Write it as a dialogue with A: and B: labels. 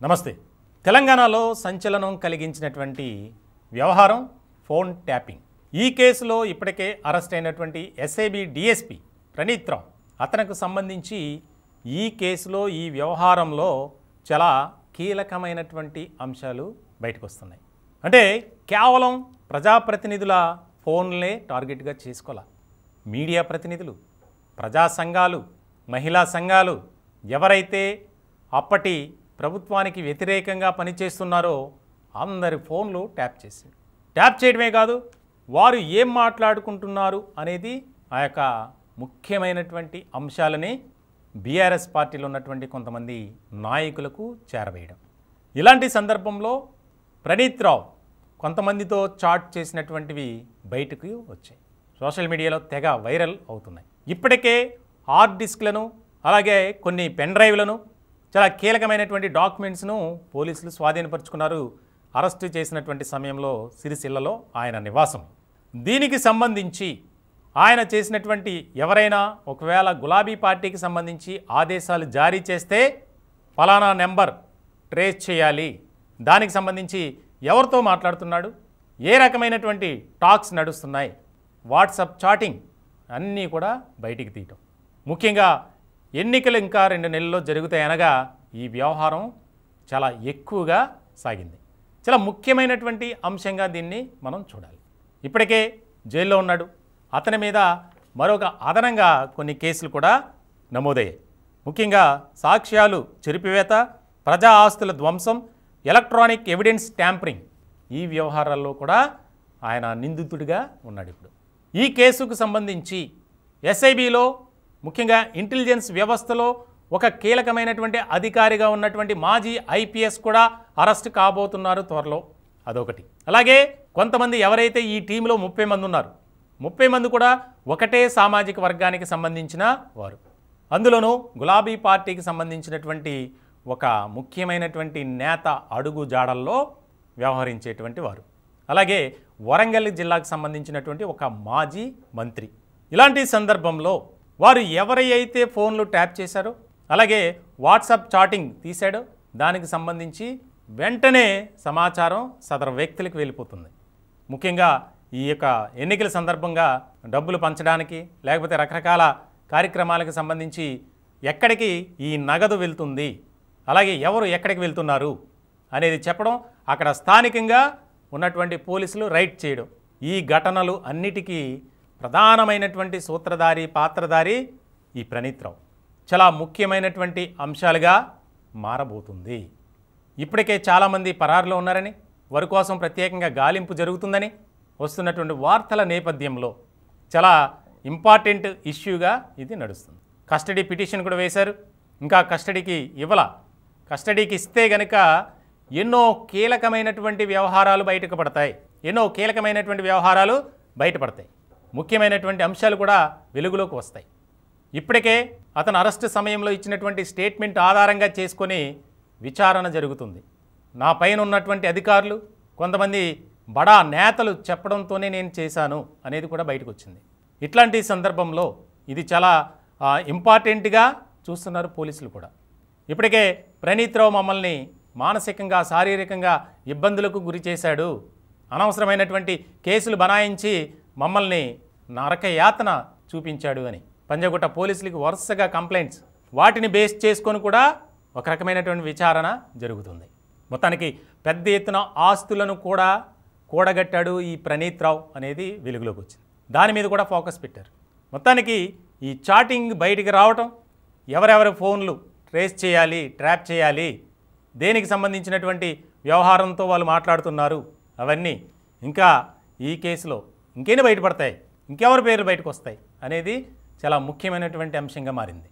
A: నమస్తే. తెలంగాణలో సంచలనం కలిగించినటువంటి వ్యవహారం ఫోన్ ట్యాపింగ్. ఈ కేసులో ఇప్పటికే అరెస్ట్ అయినటువంటి ఎస్ఐబి డిఎస్పి ప్రణీత్ రావు, అతనికి సంబంధించి ఈ కేసులో ఈ వ్యవహారంలో చాలా కీలకమైనటువంటి అంశాలు బయటకు వస్తున్నాయి. అంటే కేవలం ప్రజాప్రతినిధుల ఫోన్లే టార్గెట్గా చేసుకోవాలి. మీడియా ప్రతినిధులు, ప్రజా సంఘాలు, మహిళా సంఘాలు ఎవరైతే అప్పటి ప్రభుత్వానికి వ్యతిరేకంగా పనిచేస్తున్నారో అందరి ఫోన్లు ట్యాప్ చేశారు. ట్యాప్ చేయడమే కాదు, వారు ఏం మాట్లాడుకుంటున్నారు అనేది ఆ యొక్క ముఖ్యమైనటువంటి అంశాలని బీఆర్ఎస్ పార్టీలో ఉన్నటువంటి కొంతమంది నాయకులకు చేరవేయడం. ఇలాంటి సందర్భంలో ప్రణీత్ రావు కొంతమందితో చాట్ చేసినటువంటివి బయటకు వచ్చాయి. సోషల్ మీడియాలో తెగ వైరల్ అవుతున్నాయి. ఇప్పటికే హార్డ్ డిస్క్లను, అలాగే కొన్ని పెన్ డ్రైవ్లను, చాలా కీలకమైనటువంటి డాక్యుమెంట్స్ను పోలీసులు స్వాధీనపరుచుకున్నారు. అరెస్టు చేసినటువంటి సమయంలో సిరిసిల్లలో ఆయన నివాసం. దీనికి సంబంధించి ఆయన చేసినటువంటి ఎవరైనా ఒకవేళ గులాబీ పార్టీకి సంబంధించి ఆదేశాలు జారీ చేస్తే ఫలానా నెంబర్ ట్రేస్ చేయాలి, దానికి సంబంధించి ఎవరితో మాట్లాడుతున్నాడు, ఏ రకమైనటువంటి టాక్స్ నడుస్తున్నాయి, వాట్సాప్ చాటింగ్ అన్నీ కూడా బయటికి తీయటం. ముఖ్యంగా ఎన్నికలు ఇంకా 2 నెలల్లో జరుగుతాయి అనగా ఈ వ్యవహారం చాలా ఎక్కువగా సాగింది. చాలా ముఖ్యమైనటువంటి అంశంగా దీన్ని మనం చూడాలి. ఇప్పటికే జైల్లో ఉన్నాడు. అతని మీద మరొక అదనంగా కొన్ని కేసులు కూడా నమోదయ్యాయి. ముఖ్యంగా సాక్ష్యాలు చెరిపివేత, ప్రజా ఆస్తుల ధ్వంసం, ఎలక్ట్రానిక్ ఎవిడెన్స్ ట్యాంపరింగ్, ఈ వ్యవహారాల్లో కూడా ఆయన నిందితుడిగా ఉన్నాడు. ఇప్పుడు ఈ కేసుకు సంబంధించి ఎస్ఐబిలో ముఖ్యంగా ఇంటెలిజెన్స్ వ్యవస్థలో ఒక కీలకమైనటువంటి అధికారిగా ఉన్నటువంటి మాజీ ఐపీఎస్ కూడా అరెస్ట్ కాబోతున్నారు త్వరలో. అదొకటి. అలాగే కొంతమంది ఎవరైతే ఈ టీంలో 30 మంది ఉన్నారు, 30 మంది కూడా ఒకటే సామాజిక వర్గానికి సంబంధించిన వారు. అందులోనూ గులాబీ పార్టీకి సంబంధించినటువంటి ఒక ముఖ్యమైనటువంటి నేత అడుగు జాడల్లో వ్యవహరించేటువంటి వారు. అలాగే వరంగల్ జిల్లాకు సంబంధించినటువంటి ఒక మాజీ మంత్రి. ఇలాంటి సందర్భంలో వారు ఎవరైతే ఫోన్లు ట్యాప్ చేశారో, అలాగే వాట్సాప్ చాటింగ్ తీశాడో, దానికి సంబంధించి వెంటనే సమాచారం సదరు వ్యక్తులకు వెళ్ళిపోతుంది. ముఖ్యంగా ఈ యొక్క ఎన్నికల సందర్భంగా డబ్బులు పంచడానికి, లేకపోతే రకరకాల కార్యక్రమాలకు సంబంధించి ఎక్కడికి ఈ నగదు వెళ్తుంది, అలాగే ఎవరు ఎక్కడికి వెళ్తున్నారు అనేది చెప్పడం, అక్కడ స్థానికంగా ఉన్నటువంటి పోలీసులు రైడ్ చేయడం, ఈ ఘటనలు అన్నిటికీ ప్రధానమైనటువంటి సూత్రధారి, పాత్రధారి ఈ ప్రణీత్ రావు. చాలా ముఖ్యమైనటువంటి అంశాలుగా మారబోతుంది. ఇప్పటికే చాలామంది పరారులో ఉన్నారని, వారి కోసం ప్రత్యేకంగా గాలింపు జరుగుతుందని వస్తున్నటువంటి వార్తల నేపథ్యంలో చాలా ఇంపార్టెంట్ ఇష్యూగా ఇది నడుస్తుంది. కస్టడీ పిటిషన్ కూడా వేశారు. ఇంకా కస్టడీకి ఇవ్వాల. కస్టడీకి ఇస్తే గనక ఎన్నో కీలకమైనటువంటి వ్యవహారాలు బయటకు పడతాయి. ముఖ్యమైనటువంటి అంశాలు కూడా వెలుగులోకి వస్తాయి. ఇప్పటికే అతను అరెస్టు సమయంలో ఇచ్చినటువంటి స్టేట్మెంట్ ఆధారంగా చేసుకొని విచారణ జరుగుతుంది. నా పైన ఉన్నటువంటి అధికారులు, కొంతమంది బడా నేతలు చెప్పడంతోనే నేను చేశాను అనేది కూడా బయటకు వచ్చింది. ఇట్లాంటి సందర్భంలో ఇది చాలా ఇంపార్టెంట్గా చూస్తున్నారు పోలీసులు కూడా. ఇప్పటికే ప్రణీత్ రావు మమ్మల్ని మానసికంగా, శారీరకంగా ఇబ్బందులకు గురి చేశాడు, అనవసరమైనటువంటి కేసులు బనాయించి మమ్మల్ని నరకయాతన చూపించాడు అని పంజాగుట్ట పోలీసులకు వరుసగా కంప్లైంట్స్, వాటిని బేస్ చేసుకొని కూడా ఒక రకమైనటువంటి విచారణ జరుగుతుంది. మొత్తానికి పెద్ద ఎత్తున ఆస్తులను కూడా కూడగట్టాడు ఈ ప్రణీత్ రావు అనేది వెలుగులోకి వచ్చింది. దాని మీద కూడా ఫోకస్ పెట్టారు. మొత్తానికి ఈ చాటింగ్ బయటికి రావటం, ఎవరెవరి ఫోన్లు ట్రేస్ చేయాలి, ట్రాప్ చేయాలి, దేనికి సంబంధించినటువంటి వ్యవహారంతో వాళ్ళు మాట్లాడుతున్నారు, అవన్నీ ఇంకా ఈ కేసులో ఇంకెన్ని బయటపడతాయి, ఇంకెవరి పేర్లు బయటకు వస్తాయి అనేది చాలా ముఖ్యమైనటువంటి అంశంగా మారింది.